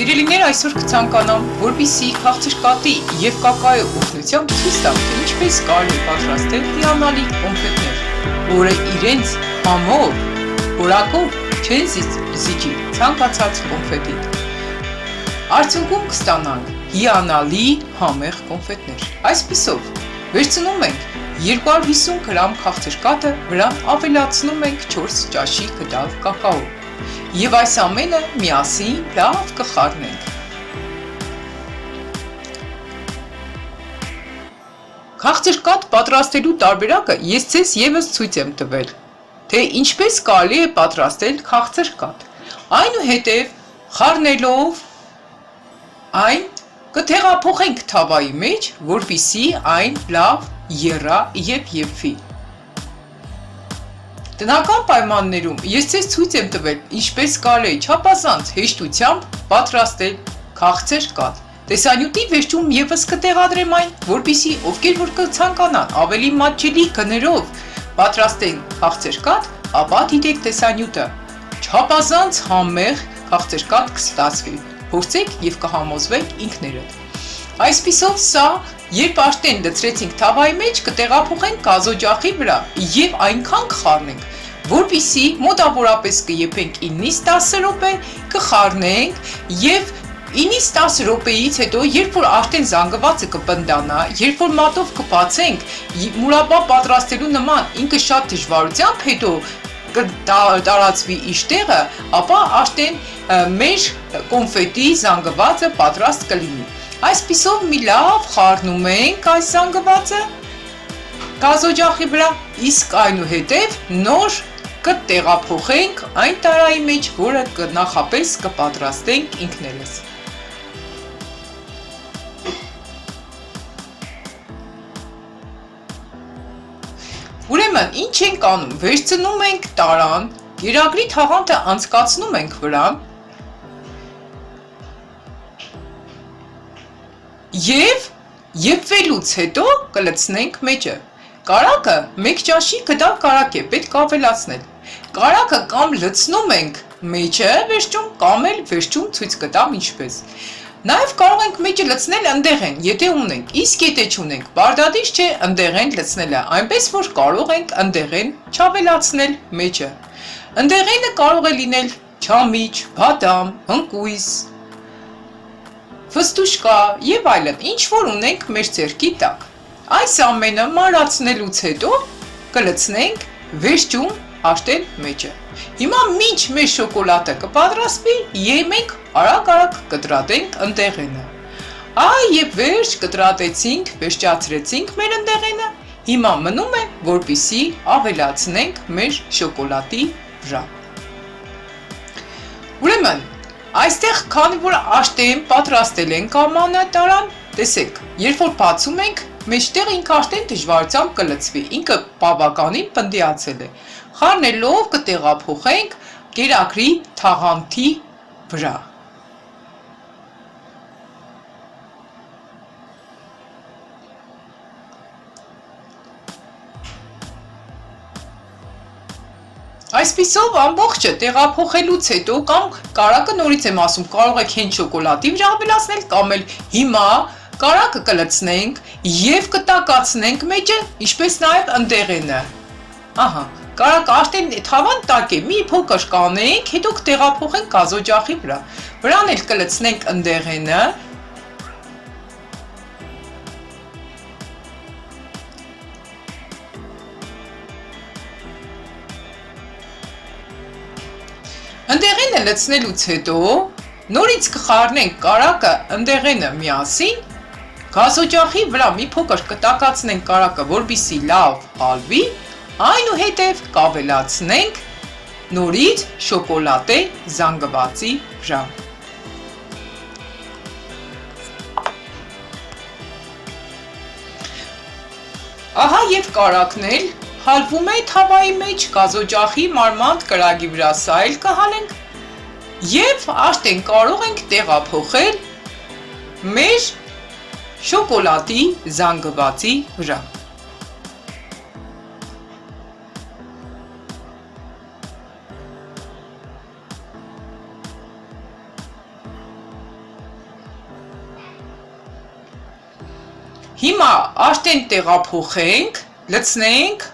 Սիրելիներ, այսօր կցանկանամ, որպեսզի քաղցրկատի և կակաոյի օգնությամբ ցույց տամ, թե ինչպես կարելի է պատրաստել հիանալի կոնֆետներ, որը իրենց համով, որակով չեն զիջի ցանկացած կոնֆետի։ Արդյունքում կստանանք հիանալի համեղ կոնֆետներ։ Այսպիսով, վերցնում ենք 250 գրամ քաղցրկատը, վրան ավելացնում ենք 4 ճաշի գդալ կակաո։ Եվ այս ամենը միասին լավ կխառնենք։ Քաղցրկատ պատրաստելու տարբերակը ես ձեզ ևս ցույց եմ տվել, թե ինչպես կարելի է պատրաստել քաղցրկատ։ Այնուհետև խառնելով այն կթեղափոխենք թավայի մեջ, որպեսզի այն լավ եռա և եփվի։ Տնական պայմաններում ես ձեզ ցույց եմ տվել, ինչպես կարելի է չափազանց հեշտությամբ պատրաստել քաղցրկատ։ Տեսանյութի վերջում ևս կտեղադրեմ այն, որպեսզի ովքեր որ կցանկանան ավելի մատչելի գներով պատրաստեն քաղցրկատ, ապա դիտեք տեսանյութը։ Չափազանց համեղ քաղցրկատ կստացվի։ Փորձեք և կհամոզվեք ինքներդ։ Այսպիսով սա, երբ արդեն լցրեցինք թավայի մեջ, կտեղափոխենք գազօջախի վրա և այնքան կխառնենք, որպեսզի մոտավորապես կեփենք 9-ից 10 րոպե, կխառնենք և 9-ից 10 րոպեից հետո, երբ որ արդեն զանգվածը կպնդանա, երբ որ մատով կբացենք, մուրաբա պատրաստելու նման ինքը շատ դժվարությամբ հետո կտարածվի իր տեղը, ապա արդեն մեր կոնֆետի զանգվածը պատրաստ կլինի։ Այսպիսով մի լավ խառնում ենք այս զանգվածը գազօջախի վրա, իսկ այնուհետև նոր կտեղափոխենք այն տարայի մեջ, որը նախապես կպատրաստենք ինքներս։ Ուրեմն, ինչ ենք անում, վերցնում ենք տարան, գերագրի թաղանթը անցկացնում ենք վրան և եփվելուց հետո կլցնենք մեջը։ Կարակը 1 ճաշի գդալ կարակ է, պետք է ավելացնել։ Կարակը կամ լցնում ենք մեջը վերջում, կամ էլ վերջում ցույց կտամ ինչպես։ Նաև կարող ենք մեջը լցնել ընդեղեն, եթե ունենք, իսկ եթե չունենք, պարտադիր չէ ընդեղեն լցնելը, այնպես որ կարող ենք ընդեղեն չավելացնել մեջը։ Ընդեղենը կարող է լինել չամիչ, բադամ, ընկույզ, ֆստուշկա և այլն, ինչ որ ունենք մեր ձեռքի տակ։ Այս ամենը մանրացնելուց հետո կլցնենք վերջում արդեն մեջը։ Հիմա մինչ մեր շոկոլադը կպատրաստվի, մենք արագ կտրատենք ընդեղենը։ Եվ վերջ կտրատեցինք, վերջացրեցինք մեր ընդեղենը, հիմա մնում է, որպեսզի ավելացնենք մեր շոկոլադի վրա։ Ուրեմն, այստեղ քանի որ արդեն պատրաստել ենք ամանը տարան, տեսեք, երբ որ բացում ենք, մեջտեղը ինքը արդեն դժվարությամբ կլցվի, ինքը բավականին պնդիացել է։ Խառնելով կտեղափոխենք գերագրի թաղանթի վրա։ Այսպիսով ամբողջը տեղափոխելուց հետո կամ կարակը նորից եմ ասում, կարող եք հենց շոկոլադի վրա ավելացնել կամ էլ հիմա կարակը կլցնենք և կտակացնենք մեջը, ինչպես նաև ընդեղենը։ Կարակը արդեն թավան տաք է, մի փոքր կանենք, հետո կտեղափոխենք գազօջախի վրա։ Վրան էլ կլցնենք ընդեղենը։ Ընդեղենը լցնելուց հետո նորից կխառնենք կարակը ընդեղենը միասին, գազօջախի վրա մի փոքր կտակացնենք կարակը, որպեսզի լավ հալվի, այնուհետև կավելացնենք նորից շոկոլադե զանգվածի վրա։ Ահա և կարակն էլ հալվում է թավայի մեջ, գազօջախի մարմանդ կրակի վրա, սա էլ կհալենք և արդեն կարող ենք տեղափոխել մեր շոկոլադի զանգվածի վրա։ Հիմա արդեն տեղափոխենք, լցնենք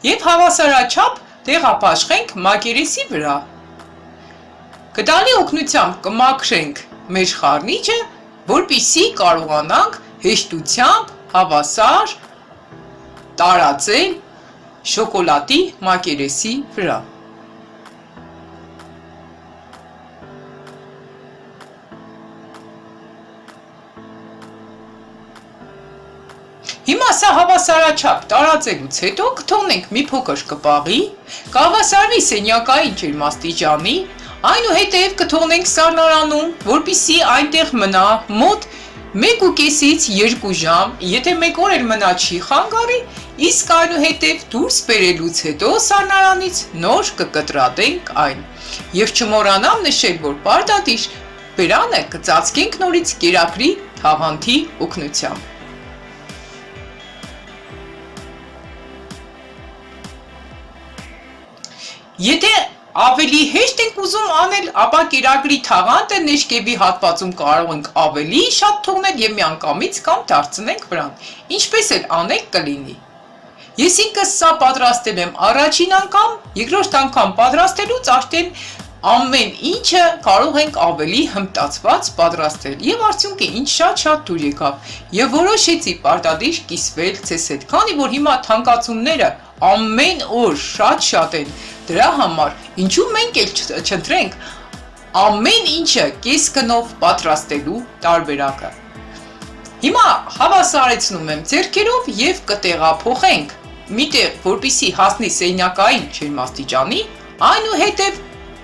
եւ հավասարաչափ տեղափաշխենք մակերեսի վրա։ Գդալի օգնությամբ կմաքրենք մեր խառնիչը, որպեսզի կարողանանք հեշտությամբ հավասար տարածել շոկոլադի մակերեսի վրա։ Հիմա սա հավասարաչափ տարածելուց հետո կթողնենք մի փոքր կպաղի, կհավասարվի սենյակային ջերմաստիճանի, այնուհետև կթողնենք սառնարանում, որպեսզի այնտեղ մնա մոտ 1.5-ից 2 ժամ, եթե 1 օր էլ մնա չի խանգարի, իսկ այնուհետև դուրս բերելուց հետո սառնարանից նոր կկտրատենք այն։ Եվ չմոռանամ նշել, որ պարտադիր բերանը կծածկենք նորից կերակրի թաղանթի օգնությամբ։ Եթե ավելի հեշտ ենք ուզում անել, ապա կերակրի թաղանթը ներքևի հատվածում կարող ենք ավելի շատ թողնել եւ միանգամից կամ դարձնենք վրան, ինչպես էլ անենք կլինի։ Ես ինքս սա պատրաստել եմ առաջին անգամ, երկրորդ անգամ պատրաստելուց արդեն ամեն ինչը կարող ենք ավելի հմտացված պատրաստել եւ արդյունքը ինչ շատ դուր եկավ եւ որոշեցի պարտադիր կիսվել ցես հետ, քանի որ հիմա թանկացումները ամեն օր շատ են, դրա համար ինչու մենք էլ չընտրենք ամեն ինչը կես կնով պատրաստելու տարբերակը։ Հիմա հավասարեցնում եմ ձեռքերով եւ կտեղափոխենք միտեղ, որպեսզի հասնի սենյակային ջերմաստիճանի, այնուհետև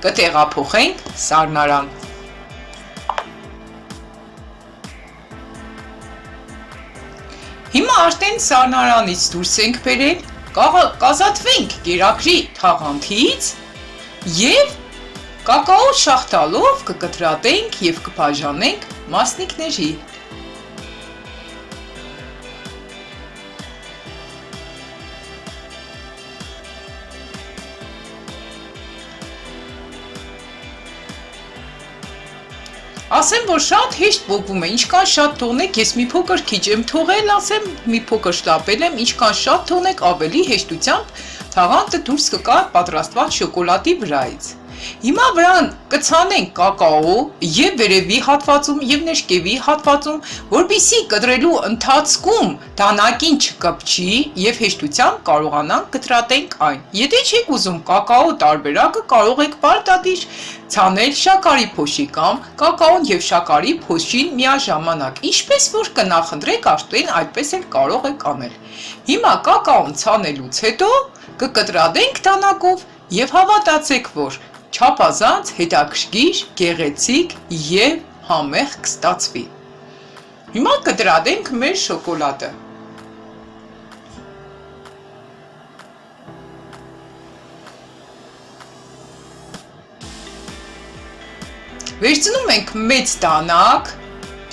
կտեղափոխենք սառնարան։ Հիմա արդեն սառնարանից դուրս ենք բերել, կազատվենք կերակրի թաղանթից եւ կակաո շախտալով կկտրատենք եւ կբաժանենք մասնիկների։ Ասեմ, որ շատ հեշտ ողվում է, ինչքան շատ թողնեք, ես մի փոքր քիչ եմ թողել, ասեմ, մի փոքր շտապել եմ, ինչքան շատ թողնեք, ավելի հեշտությամբ թաղանթը դուրս կգա պատրաստված շոկոլադի վրայից։ Հիմա վրան կցանենք կակաո եւ վերևի հատվածում եւ ներքևի հատվածում, որպեսզի կտրելու ընթացքում դանակին չկպչի եւ հեշտությամբ կարողանանք կտրատենք այն։ Եթե չեք ուզում կակաո տարբերակը, կարող եք պարտադիր ցանել շաքարի փոշի կամ կակաոն եւ շաքարի փոշին միաժամանակ, ինչպես որ կնախընտրեք, արդեն այդպես էլ կարող եք անել։ Հիմա կակաոն ցանելուց հետո կկտրատենք դանակով եւ հավատացեք, որ չափազանց հետաքրքիր, գեղեցիկ եւ համեղ կստացվի։ Հիմա կտրատենք մեր շոկոլադը։ Վերցնում ենք մեծ դանակ,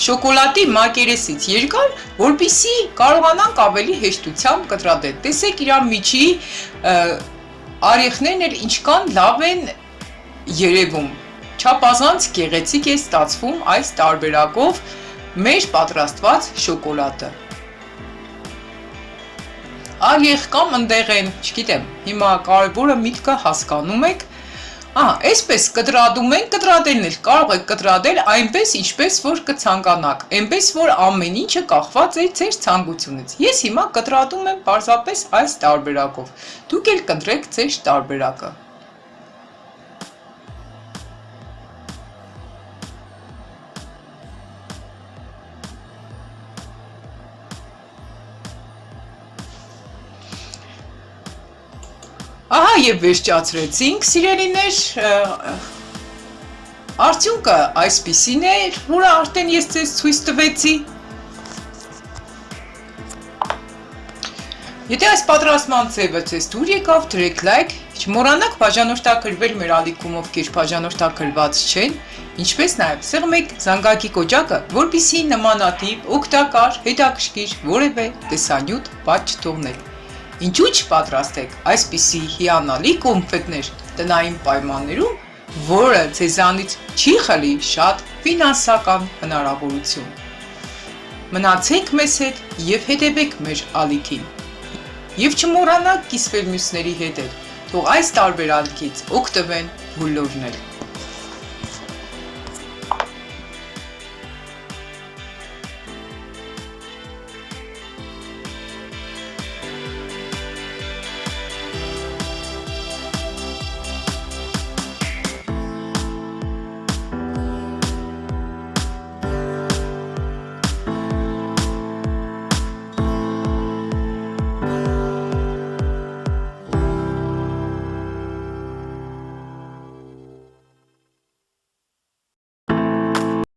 շոկոլադի մակերեսից երկար, որպեսզի կարողանանք ավելի հեշտությամբ կտրատել։ Տեսեք իր միջի արեխներն էլ ինչքան լավ են երևում, չափազանց գեղեցիկ է ստացվում այս տարբերակով մեր պատրաստված շոկոլադը։ Արիեղ կամ ընդեղեն, չգիտեմ, հիմա կարևորը միտքը հասկանում եք, այսպես կտրատում ենք, կտրատելն էլ կարող եք կտրատել այնպես, ինչպես որ կցանկանաք, այնպես որ ամեն ինչը կախված է ձեր ցանկությունից։ Ես հիմա կտրատում եմ պարզապես այս տարբերակով, դուք էլ կընտրեք ձեր տարբերակը։ Ահա եւ վերջացրեցինք, սիրելիներ, արդյունքը այսպիսին է, որը արդեն ես ձեզ ցույց տվեցի։ Եթե այս պատրաստման ձևը ձեզ դուր եկավ, դրեք լայք, չմոռանաք բաժանորդագրվել մեր ալիքում, ովքեր բաժանորդագրված չեն, ինչպես նաև սեղմեք զանգակի կոճակը, որպեսզի նմանատիպ, օգտակար, հետաքրքիր որևէ տեսանյութ բաց չթողնել։ Ինչու չպատրաստեք այսպիսի հիանալի կոնֆետներ տնային պայմաններում, որը ձեզանից չի խլի շատ ֆինանսական հնարավորություն։ Մնացեք մեզ հետ եւ հետևեք մեր ալիքին։ Եվ չմոռանաք կիսվել մյուսների հետ, թող այս տարբերակից օգտվեն բոլորն էլ։